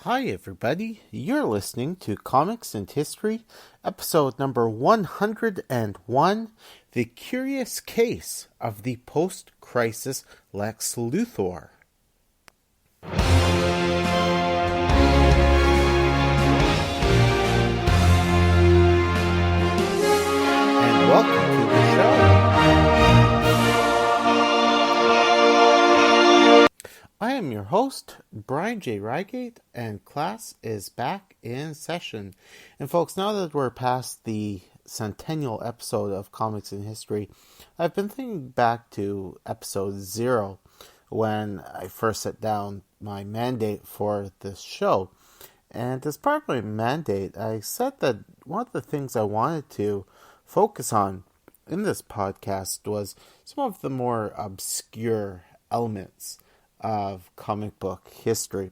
Hi everybody, you're listening to Comics and History, episode number 101, The Curious Case of the Post-Crisis Lex Luthor. And welcome to the show. I am your host, Brian J. Rygate, and class is back in session. And folks, now that we're past the centennial episode of Comics and History, I've been thinking back to episode 0 when I first set down my mandate for this show. And as part of my mandate, I said that one of the things I wanted to focus on in this podcast was some of the more obscure elements of comic book history.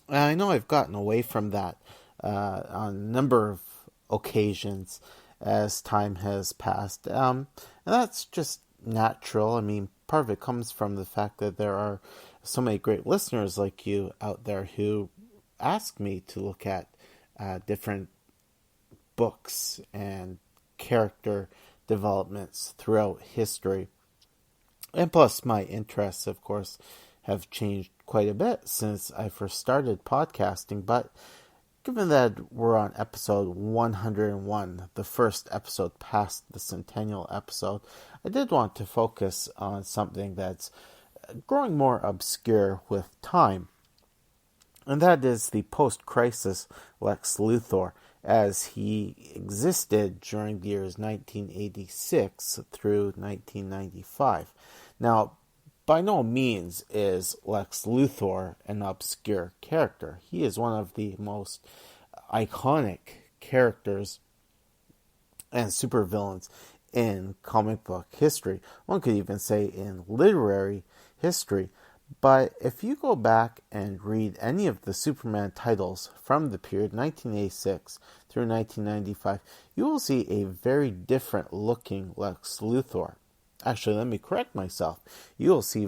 And I know I've gotten away from that on a number of occasions as time has passed. And that's just natural. I mean, part of it comes from the fact that there are so many great listeners like you out there who ask me to look at different books and character developments throughout history. And plus, my interests, of course, have changed quite a bit since I first started podcasting. But given that we're on episode 101, the first episode past the centennial episode, I did want to focus on something that's growing more obscure with time. And that is the post-crisis Lex Luthor, as he existed during the years 1986 through 1995. Now, by no means is Lex Luthor an obscure character. He is one of the most iconic characters and supervillains in comic book history. One could even say in literary history. But if you go back and read any of the Superman titles from the period 1986 through 1995, you will see a very different looking Lex Luthor. Actually, let me correct myself. You will see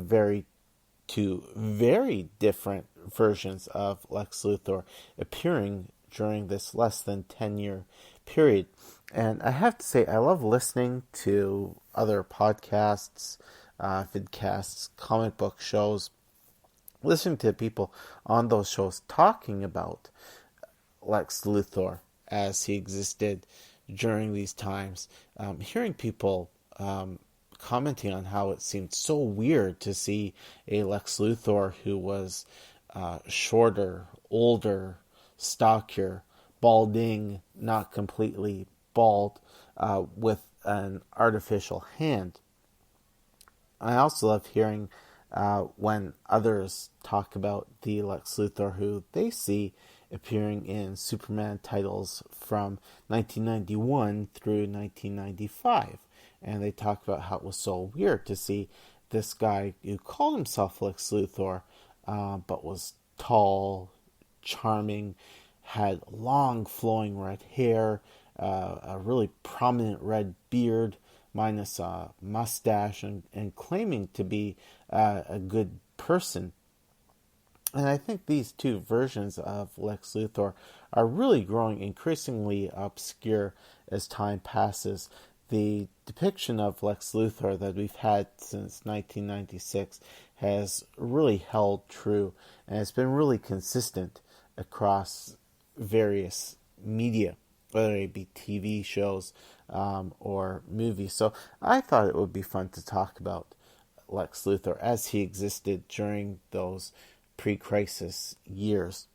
two very different versions of Lex Luthor appearing during this less than 10-year period. And I have to say, I love listening to other podcasts, vidcasts, comic book shows, listening to people on those shows talking about Lex Luthor as he existed during these times. Hearing people commenting on how it seemed so weird to see a Lex Luthor who was shorter, older, stockier, balding, not completely bald, with an artificial hand. I also love hearing when others talk about the Lex Luthor who they see appearing in Superman titles from 1991 through 1995. And they talk about how it was so weird to see this guy who called himself Lex Luthor, but was tall, charming, had long flowing red hair, a really prominent red beard, minus a mustache, and claiming to be a good person. And I think these two versions of Lex Luthor are really growing increasingly obscure as time passes. The depiction of Lex Luthor that we've had since 1996 has really held true, and it's been really consistent across various media, whether it be TV shows or movies. So I thought it would be fun to talk about Lex Luthor as he existed during those pre-crisis years.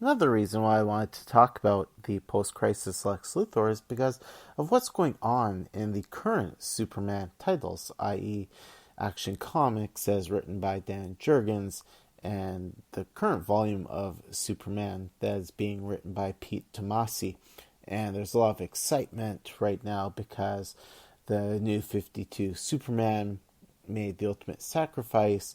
Another reason why I wanted to talk about the post-crisis Lex Luthor is because of what's going on in the current Superman titles, i.e. Action Comics as written by Dan Jurgens, and the current volume of Superman that is being written by Pete Tomasi. And there's a lot of excitement right now because the new 52 Superman made the ultimate sacrifice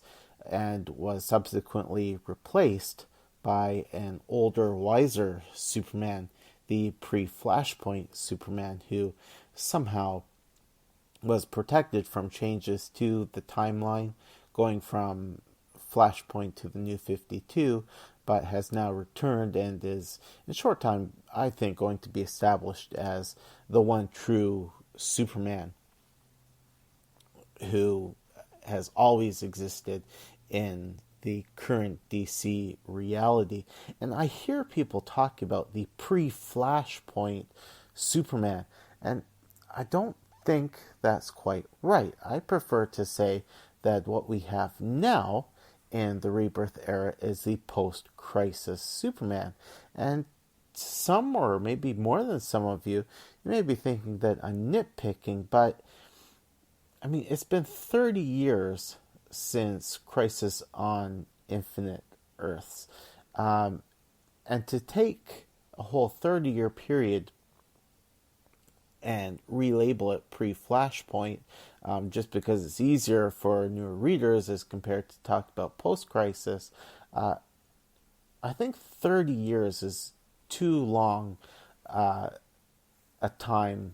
and was subsequently replaced by an older, wiser Superman, the pre-Flashpoint Superman, who somehow was protected from changes to the timeline, going from Flashpoint to the New 52, but has now returned and is, in a short time, I think, going to be established as the one true Superman who has always existed in the current DC reality. And I hear people talk about the pre-Flashpoint Superman, and I don't think that's quite right. I prefer to say that what we have now in the Rebirth era is the post-crisis Superman. And some, or maybe more than some of you, you may be thinking that I'm nitpicking, but I mean, it's been 30 years since Crisis on Infinite Earths. And to take a whole 30-year period and relabel it pre-Flashpoint, just because it's easier for newer readers as compared to talk about post-crisis, I think 30 years is too long a time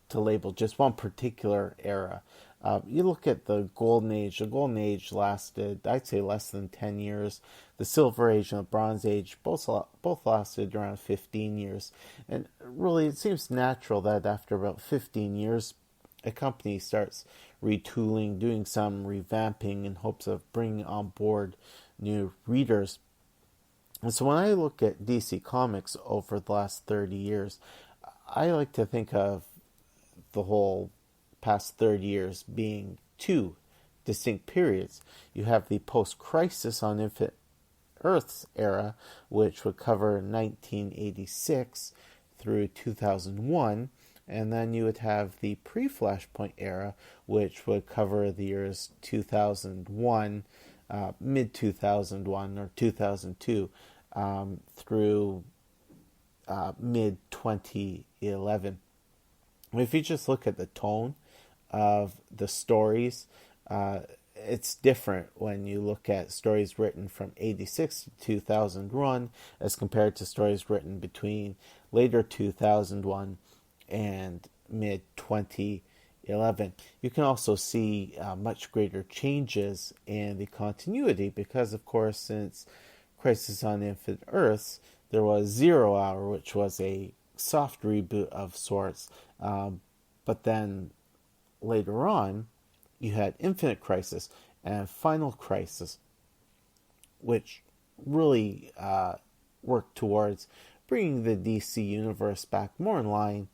to label just one particular era. You look at the Golden Age. The Golden Age lasted, I'd say, less than 10 years. The Silver Age and the Bronze Age both lasted around 15 years. And really, it seems natural that after about 15 years, a company starts retooling, doing some revamping in hopes of bringing on board new readers. And so when I look at DC Comics over the last 30 years, I like to think of the whole past 30 years being two distinct periods. You have the post-Crisis on Infinite Earths era, which would cover 1986 through 2001, and then you would have the pre-Flashpoint era, which would cover the years 2001, mid-2001 or 2002, through mid-2011. If you just look at the tone of the stories, it's different when you look at stories written from 86 to 2001 as compared to stories written between later 2001 and mid-2011. You can also see much greater changes in the continuity because, of course, since Crisis on Infinite Earths, there was Zero Hour, which was a soft reboot of sorts, but then later on you had Infinite Crisis and Final Crisis, which really worked towards bringing the DC universe back more in line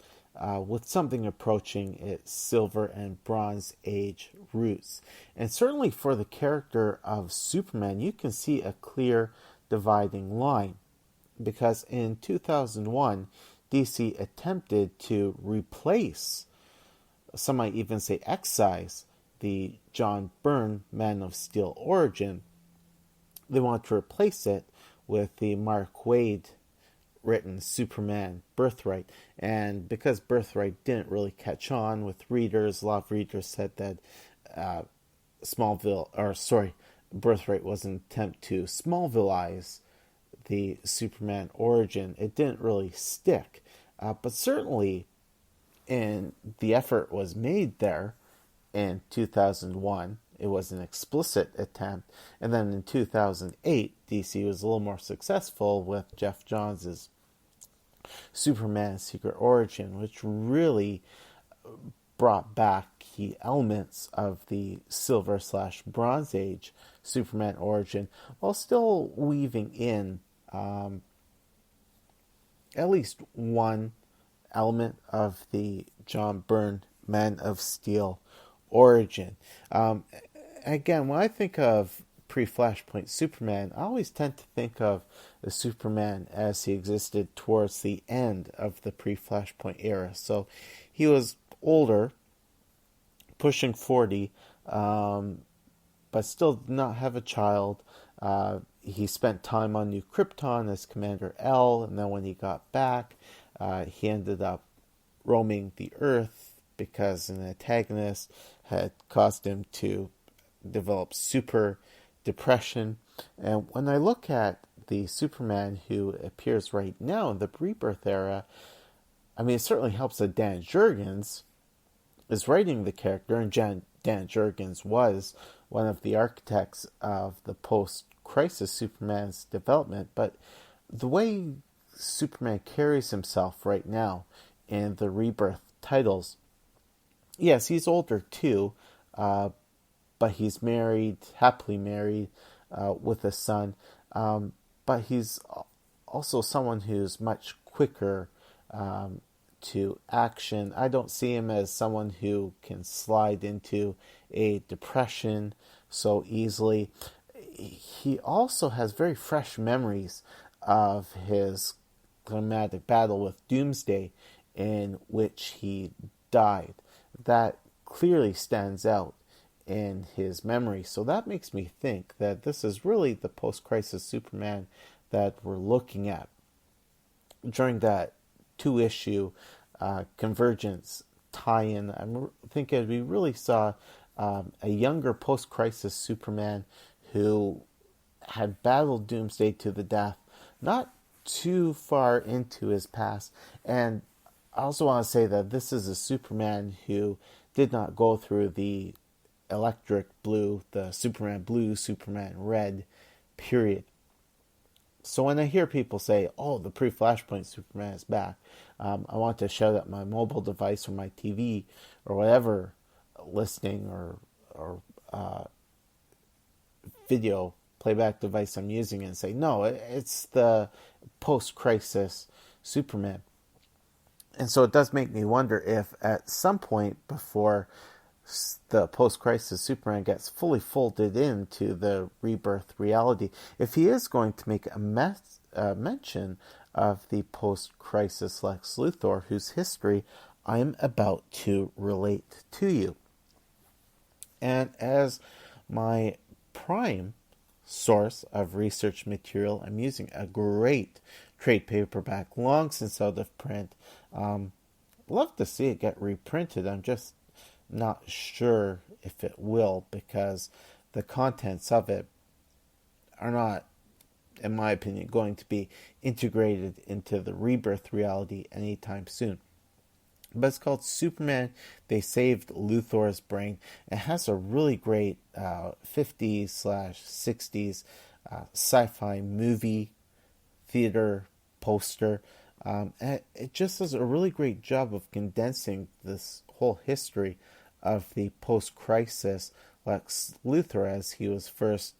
with something approaching its Silver and Bronze Age roots. And certainly for the character of Superman, you can see a clear dividing line, because in 2001 DC attempted to replace, some might even say excise, the John Byrne Man of Steel origin. They wanted to replace it with the Mark Waid written Superman Birthright. And because Birthright didn't really catch on with readers, a lot of readers said that Birthright was an attempt to Smallville-ize the Superman origin. It didn't really stick. But certainly, the effort was made there in 2001. It was an explicit attempt. And then in 2008, DC was a little more successful with Jeff Johns' Superman Secret Origin, which really brought back key elements of the Silver/Bronze Age Superman origin, while still weaving in at least one element of the John Byrne Man of Steel origin. Again, when I think of pre-Flashpoint Superman, I always tend to think of the Superman as he existed towards the end of the pre-Flashpoint era. So he was older, pushing 40, but still did not have a child. He spent time on New Krypton as Commander L, and then when he got back, he ended up roaming the Earth because an antagonist had caused him to develop super depression. And when I look at the Superman who appears right now in the Rebirth era, I mean, it certainly helps that Dan Jurgens is writing the character, and Dan Jurgens was one of the architects of the post-crisis Superman's development, but the way Superman carries himself right now in the Rebirth titles, yes, he's older too, but he's married, happily married, with a son. But he's also someone who's much quicker to action. I don't see him as someone who can slide into a depression so easily. He also has very fresh memories of his climatic battle with Doomsday, in which he died. That clearly stands out in his memory. So that makes me think that this is really the post-crisis Superman that we're looking at during that two-issue Convergence tie-in. I'm thinking we really saw a younger post-crisis Superman who had battled Doomsday to the death, not too far into his past. And I also want to say that this is a Superman who did not go through the electric blue, the Superman blue, Superman red period. So when I hear people say, oh, the pre-Flashpoint Superman is back, I want to shout at my mobile device or my TV or whatever listening or video playback device I'm using and say, no, it's the post-crisis Superman. And so it does make me wonder if at some point before the post-crisis Superman gets fully folded into the Rebirth reality, if he is going to make a mention of the post-crisis Lex Luthor, whose history I'm about to relate to you. And as my prime source of research material, I'm using a great trade paperback, long since out of print. Love to see it get reprinted. I'm just not sure if it will, because the contents of it are not, in my opinion, going to be integrated into the Rebirth reality anytime soon. But it's called Superman, They Saved Luthor's Brain. It has a really great 50s/60s sci-fi movie theater poster. And it just does a really great job of condensing this whole history of the post-crisis Lex Luthor, as he was first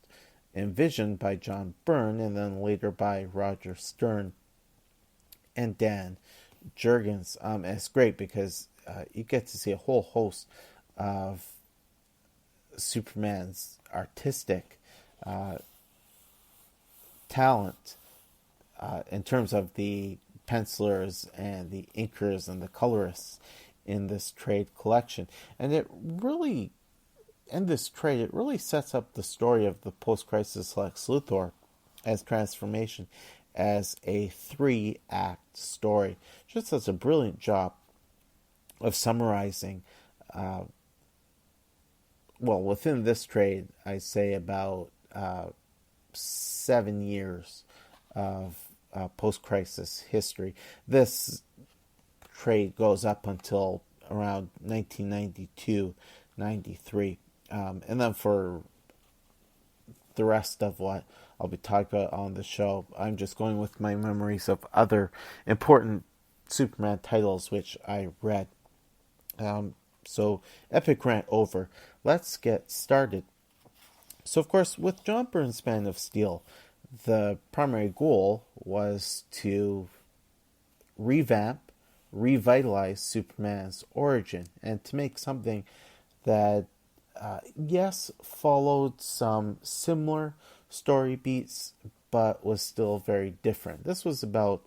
envisioned by John Byrne and then later by Roger Stern and Dan Jurgens. It's great because you get to see a whole host of Superman's artistic talent in terms of the pencilers and the inkers and the colorists in this trade collection. And it really sets up the story of the post-crisis Lex Luthor as transformation as a 3-act story. Just does a brilliant job of summarizing, within this trade, I say about 7 years of post-crisis history. This trade goes up until around 1992-93. And then for the rest of what I'll be talking about on the show, I'm just going with my memories of other important Superman titles which I read. So, epic rant over. Let's get started. So, of course, with John Byrne's Man of Steel, the primary goal was to revitalize Superman's origin, and to make something that, yes, followed some similar story beats, but was still very different. This was about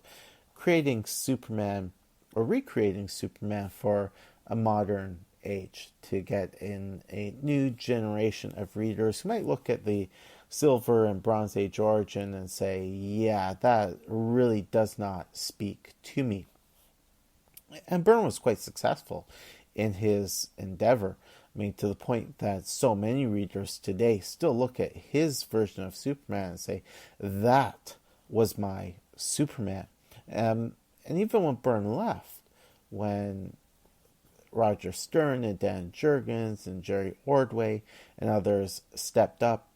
creating Superman, or recreating Superman for a modern age, to get in a new generation of readers who might look at the Silver and Bronze Age origin and say, yeah, that really does not speak to me. And Byrne was quite successful in his endeavor. I mean, to the point that so many readers today still look at his version of Superman and say, that was my Superman. And even when Byrne left, when Roger Stern and Dan Jurgens and Jerry Ordway and others stepped up